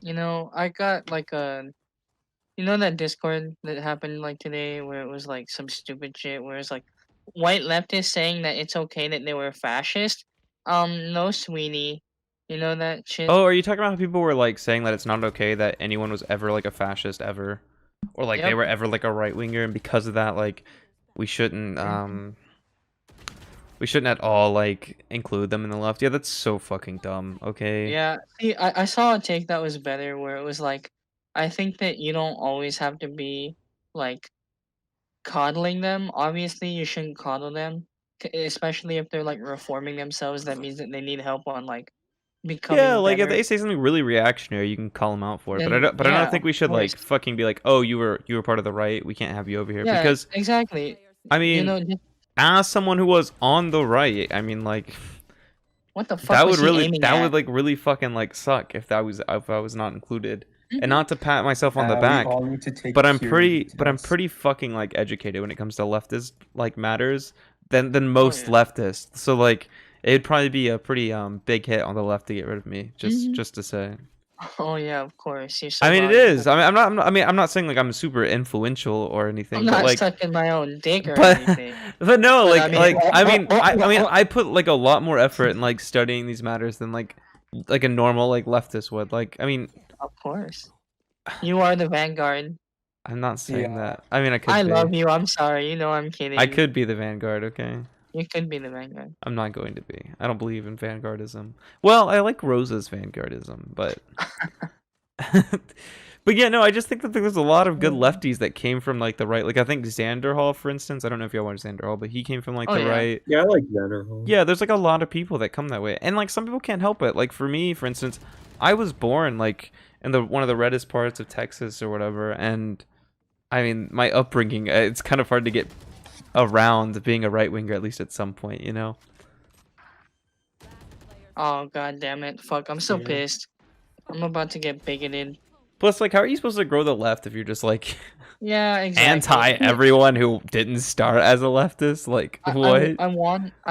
I got like that Discord that happened like today where it was like some stupid shit where it's like white leftists saying that it's okay that they were fascist. No, sweetie. You know that shit? Oh, are you talking about how people were like saying that it's not okay that anyone was ever like a fascist ever, or like they Yep. were ever like a right winger, and because of that, like we shouldn't Mhm. um we shouldn't at all like include them in the left. Yeah, that's so fucking dumb. Okay. Yeah. See, I saw a take that was better where it was like, I think that you don't always have to be like coddling them. Obviously, you shouldn't coddle them, especially if they're like reforming themselves. That means that they need help on like Yeah, becoming like if better. they say something really reactionary, you can call them out for it. But I Then don't. But I don't yeah, of think we should course. like fucking be like, oh, you were part of the right. We can't have you over here Yeah, because exactly. I You mean, know, just, as someone who was on the right, I mean, like what the fuck was he aiming that would at? like really fucking like suck if I was not included. And Hmm. not to pat myself on the We back, all need to take but purity I'm tests. pretty fucking like educated when it comes to leftist like matters than Oh most yeah. leftists. So like it'd probably be a pretty big hit on the left to get rid of me. Hmm. Just to say. Oh yeah, of course. You're I so mean, it is. valuable. I'm not saying like I'm super influential or I'm anything, but not like, sucking my own dick or but anything. but no, But I mean, I mean, I put like a lot more effort in like studying these matters than like a normal like leftist would. Like, I mean, of course. You are the vanguard. I'm not saying Yeah. that. I mean, I I could be. love you. I'm sorry. You know I'm I kidding. could be the vanguard. Okay, You could be the vanguard. I'm not going to be. I don't believe in vanguardism. Well, I like Rosa's vanguardism, but. But yeah, no, I just think that there's a lot of good Mm. lefties that came from like the right. Like I think Xander Hall, for instance. I don't know if y'all watch Xander Hall, but he came from like Oh the yeah. right. Yeah, I like Xanderhall. Yeah, there's like a lot of people that come that way, and like some people can't help it. Like for me, for instance, I was born like in the one of the reddest parts of Texas or whatever, and I mean my upbringing. It's kind of hard to get around being a right winger at least at some point, you know. Oh god damn it. Fuck. I'm so Yeah. pissed. I'm about to get bigoted. Plus, like, how are you supposed to grow the left if you're just like Yeah, exactly. anti everyone who didn't start as a leftist? Like, what? I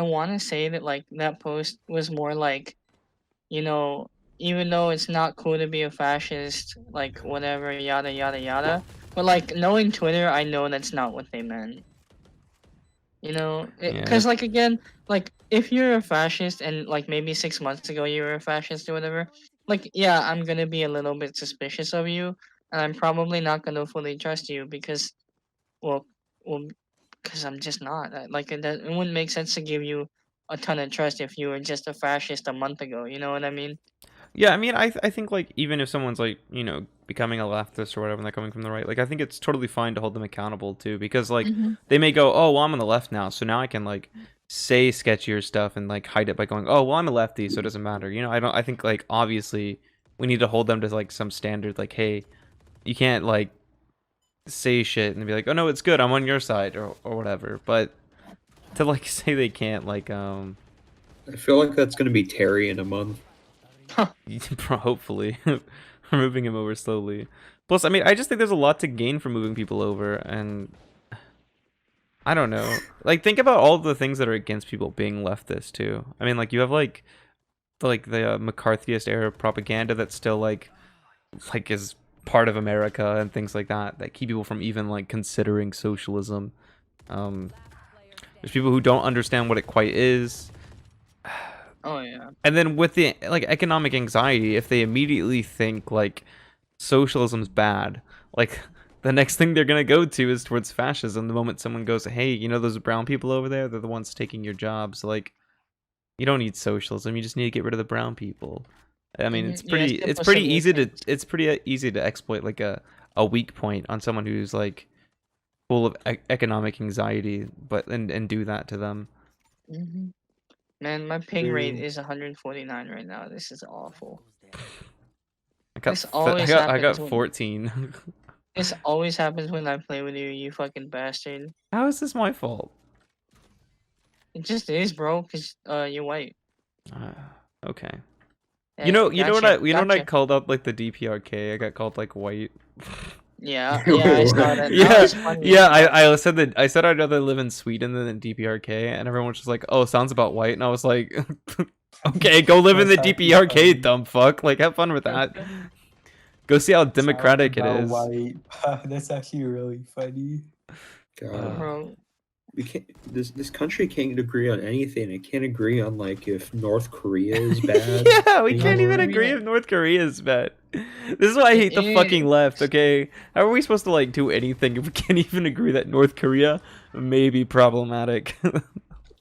want to say that like that post was more like, you know, even though it's not cool to be a fascist, like whatever, yada yada yada. But like knowing Twitter, I know that's not what they meant. Yeah. Because like again, like if you're a fascist and like maybe 6 months ago you were a fascist or whatever, like yeah, I'm gonna be a little bit suspicious of you, and I'm probably not gonna fully trust you because, well, well, because I'm just not. Like it wouldn't make sense to give you a ton of trust if you were just a fascist a month ago. You know what I mean? Yeah, I mean, I think like even if someone's like becoming a leftist or whatever, and they're coming from the right, like I think it's totally fine to hold them accountable too, because like Hmm. they may go, oh well, I'm on the left now, so now I can like say sketchier stuff and like hide it by going, oh well, I'm a lefty, so it doesn't matter. I don't. I think like obviously we need to hold them to like some standard, like hey, you can't like say shit and be like, oh no, it's good, I'm on your side or whatever. But to like say they can't like I feel like that's gonna be Terry in a month. hopefully moving him over slowly. Plus, I mean, I just think there's a lot to gain from moving people over, and I don't know. Like, think about all the things that are against people being leftist too. I mean, like you have the McCarthyist era propaganda that's still like is part of America and things like that that keep people from even like considering socialism. Um, there's people who don't understand what it quite is. Oh yeah. And then with the like economic anxiety, if they immediately think like socialism's bad, like the next thing they're gonna go to is towards fascism. The moment someone goes, "Hey, those brown people over there? They're the ones taking your jobs." Like, you don't need socialism. You just need to get rid of the brown people. I mean, Hmm. Yeah, it's simple pretty easy to solutions. exploit like a weak point on someone who's like full of economic anxiety, but and do that to them. Hmm. Man, my ping rate True. is 149 right now. This is awful. This I always got happens when 14. this always happens when I play with you, you fucking bastard. How is this my fault? It just is, bro, cause you're white. Uh, okay. You know what Gotcha, I gotcha. called up like the DPRK? I got called like white. Yeah, yeah, I Wait, saw what? that. That Yeah, was funny as yeah. fuck. I said I'd rather live in Sweden than in DPRK, and everyone was just like, "Oh, sounds about white," and I was like, "Okay, go live in That's the actually DPRK, funny. dumb fuck. Like, have fun with that." Go see how democratic it Sound is. White. That's actually really funny. God, Bro, we can't. This country can't agree on anything. It can't agree on like if North Korea is bad. Yeah, we can't even anymore. agree if North Korea is bad. This is why I hate the fucking is. left, okay? How are we supposed to like do anything if we can't even agree that North Korea may be problematic?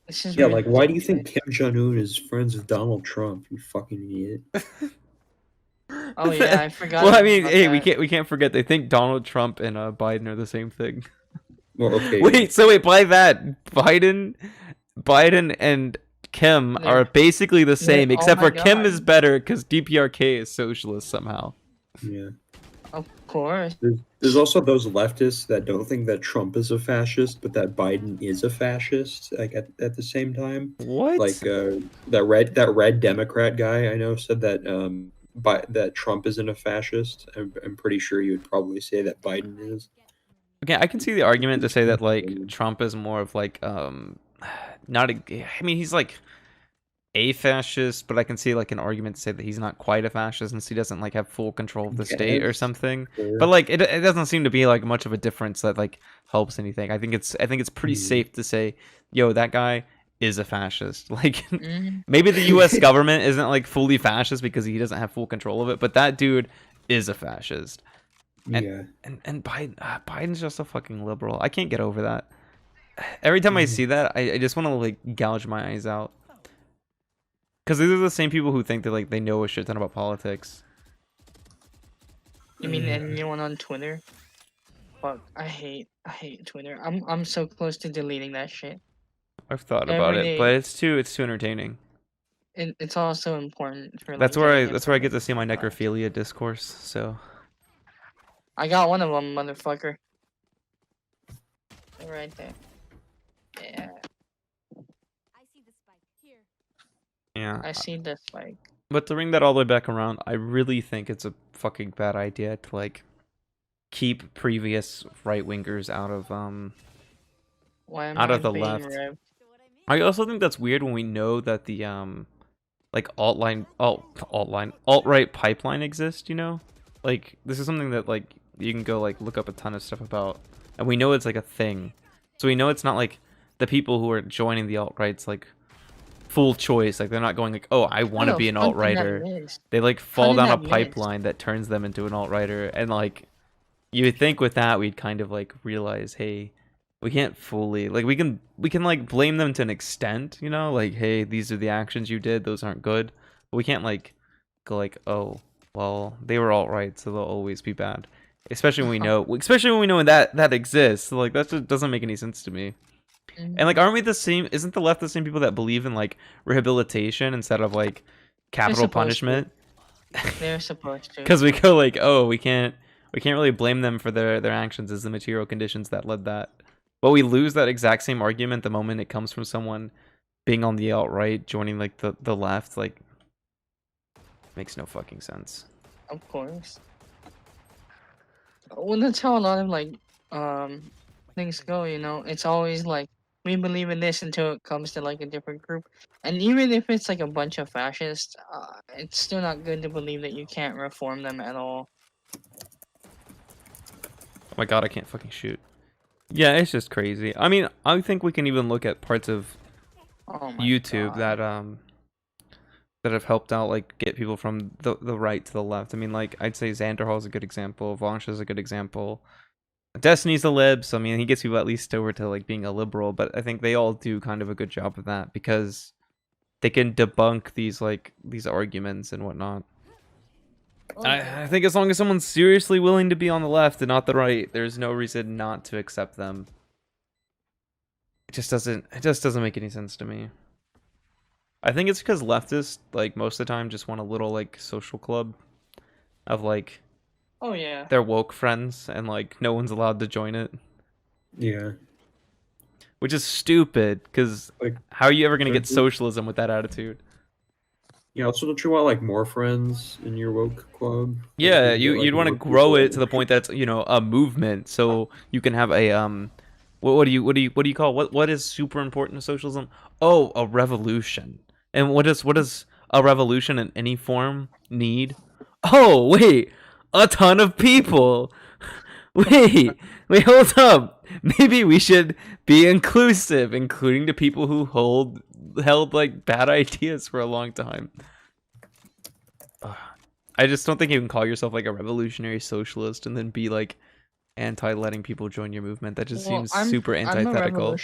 this is Yeah, like why do you ridiculous. think Kim Jong Un is friends with Donald Trump? You fucking idiot. Oh yeah, I forgot. Well, I mean, about hey, that. we can't forget they think Donald Trump and Biden are the same thing. Well, okay. Wait, by that, Biden and Kim They're- are basically the same, oh except my for Kim is God. better because DPRK is socialist somehow. Yeah. Of course. There's also those leftists that don't think that Trump is a fascist, but that Biden is a fascist. Like at the same time, What? like that red Democrat guy I know said that that Trump isn't a fascist. I'm pretty sure you would probably say that Biden is. Okay, I can see the argument to say that like Trump is more of like not a, I mean he's like a fascist, but I can see like an argument to say that he's not quite a fascist since he doesn't like have full control of the state or Yes, something. sure. But like it doesn't seem to be like much of a difference that like helps anything. I think it's pretty Mhm. safe to say, yo, that guy is a fascist. Like Mhm. maybe the US government isn't like fully fascist because he doesn't have full control of it, but that dude is a fascist. Yeah. And Biden's just a fucking liberal. I can't get over that. Every time I Mhm. see that, I just want to like gouge my eyes out. Because these are the same people who think that like they know a shit ton about politics. You mean anyone on Twitter? Fuck, I hate Twitter. I'm so close to deleting that shit. I've thought about Every it, but day. it's too entertaining. It's also important for. That's like, where getting I get to see information my fast. necrophilia discourse. So I got one of them, motherfucker. They're right there. Yeah, I see the spike. Here. yeah. I see the spike. But to bring that all the way back around, I really think it's a fucking bad idea to like keep previous right wingers out of Why am out I of the being left. ripped? So what I mean? I also think that's weird when we know that the like alt-right pipeline exists, you know? Like this is something that like you can go like look up a ton of stuff about, and we know it's like a thing. So we know it's not like the people who are joining the alt-right's like full choice, like they're not going like, "Oh, I want to How be the an fuck did that alt-righter." miss? They like fall did down a that miss? pipeline that turns them into an alt-righter, and like you would think with that we'd kind of like realize, hey, we can't fully like we can like blame them to an extent, you know, like hey, these are the actions you did, those aren't good, but we can't like go like, oh, well, they were alt-right, so they'll always be bad. Especially when we know that exists. So, like that just doesn't make any sense to me. And like, aren't we the same? Isn't the left the same people that believe in like rehabilitation instead of like capital supposed to. punishment? They're supposed to. Because we go like, oh, we can't really blame them for their actions as the material conditions that led that. But we lose that exact same argument the moment it comes from someone being on the alt-right, joining like the left. Like, makes no fucking sense. Of course. Well, that's how a lot of like things go. You know, it's always like we believe in this until it comes to like a different group, and even if it's like a bunch of fascists, it's still not good to believe that you can't reform them at all. Oh my god, I can't fucking shoot. Yeah, it's just crazy. I mean, I think we can even look at parts of Oh my YouTube God. that have helped out like get people from the right to the left. I mean, like I'd say Xanderhal is a good example. Vaush is a good example. Destiny's a lib, so I mean he gets people at least over to like being a liberal, but I think they all do kind of a good job of that because they can debunk these arguments and whatnot. I think as long as someone's seriously willing to be on the left and not the right, there's no reason not to accept them. It just doesn't make any sense to me. I think it's because leftists, like most of the time, just want a little like social club of like Oh yeah. their woke friends, and like no one's allowed to join it, Yeah. which is stupid. Because Like, how are you ever gonna get Mhm. socialism with that attitude? yeah. Also, don't you want like more friends in your woke club? Like, Yeah, you get, like, you'd want to more grow people it to the point that's a movement, so you can have a what do you call what is super important to socialism? Oh, a revolution. And what does a revolution in any form need? Oh, wait. a ton of people. Wait, hold up. Maybe we should be inclusive, including the people who held like bad ideas for a long time. Ugh. I just don't think you can call yourself like a revolutionary socialist and then be like anti letting people join your movement. That just seems super antithetical.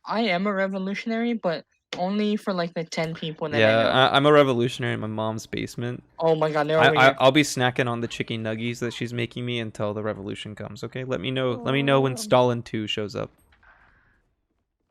I am a revolutionary, but only for like the 10 people that I know. Yeah, I'm a revolutionary in my mom's basement. Oh my god, they're over here. I'll be snacking on the chicken nuggies that she's making me until the revolution comes. Okay, let me know when Stalin 2 shows up.